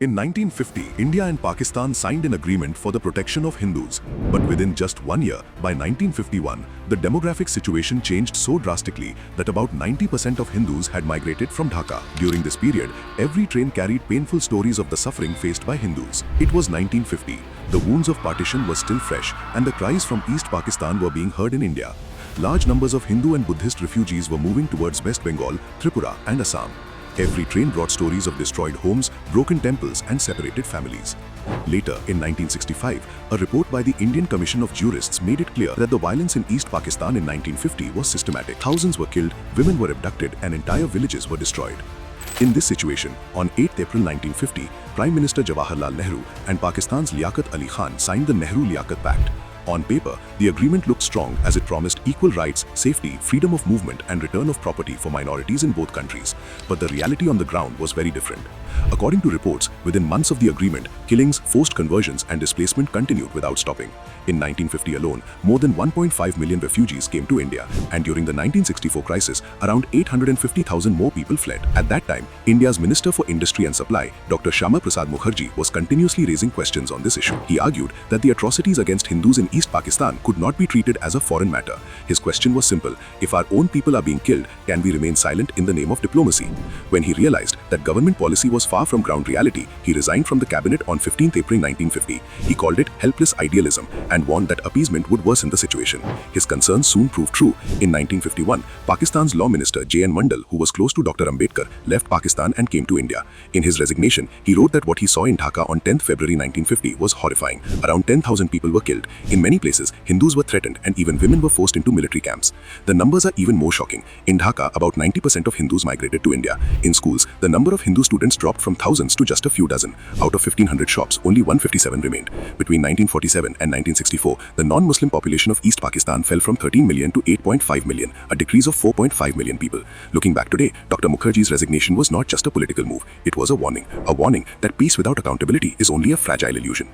In 1950, India and Pakistan signed an agreement for the protection of Hindus. But within just 1 year, by 1951, the demographic situation changed so drastically that about 90% of Hindus had migrated from Dhaka. During this period, every train carried painful stories of the suffering faced by Hindus. It was 1950. The wounds of partition were still fresh, and the cries from East Pakistan were being heard in India. Large numbers of Hindu and Buddhist refugees were moving towards West Bengal, Tripura, and Assam. Every train brought stories of destroyed homes, broken temples, and separated families. Later, in 1965, a report by the Indian Commission of Jurists made it clear that the violence in East Pakistan in 1950 was systematic. Thousands were killed, women were abducted, and entire villages were destroyed. In this situation, on 8 April 1950, Prime Minister Jawaharlal Nehru and Pakistan's Liaquat Ali Khan signed the Nehru-Liaquat Pact. On paper, the agreement looked strong as it promised equal rights, safety, freedom of movement, and return of property for minorities in both countries. But the reality on the ground was very different. According to reports, within months of the agreement, killings, forced conversions, and displacement continued without stopping. In 1950 alone, more than 1.5 million refugees came to India, and during the 1964 crisis, around 850,000 more people fled. At that time, India's Minister for Industry and Supply, Dr. Shyama Prasad Mukherjee, was continuously raising questions on this issue. He argued that the atrocities against Hindus in East Pakistan could not be treated as a foreign matter. His question was simple: if our own people are being killed, can we remain silent in the name of diplomacy? When he realized that government policy was far from ground reality, he resigned from the cabinet on 15th April 1950. He called it helpless idealism and warned that appeasement would worsen the situation. His concerns soon proved true. In 1951, Pakistan's Law Minister J.N. Mandal, who was close to Dr. Ambedkar, left Pakistan and came to India. In his resignation, he wrote that what he saw in Dhaka on 10th February 1950 was horrifying. Around 10,000 people were killed. In many places, Hindus were threatened and even women were forced into military camps. The numbers are even more shocking. In Dhaka, about 90% of Hindus migrated to India. In schools, the number of Hindu students dropped from thousands to just a few dozen. Out of 1,500 shops, only 157 remained. Between 1947 and 1964, the non-Muslim population of East Pakistan fell from 13 million to 8.5 million, a decrease of 4.5 million people. Looking back today, Dr. Mukherjee's resignation was not just a political move. It was a warning that peace without accountability is only a fragile illusion.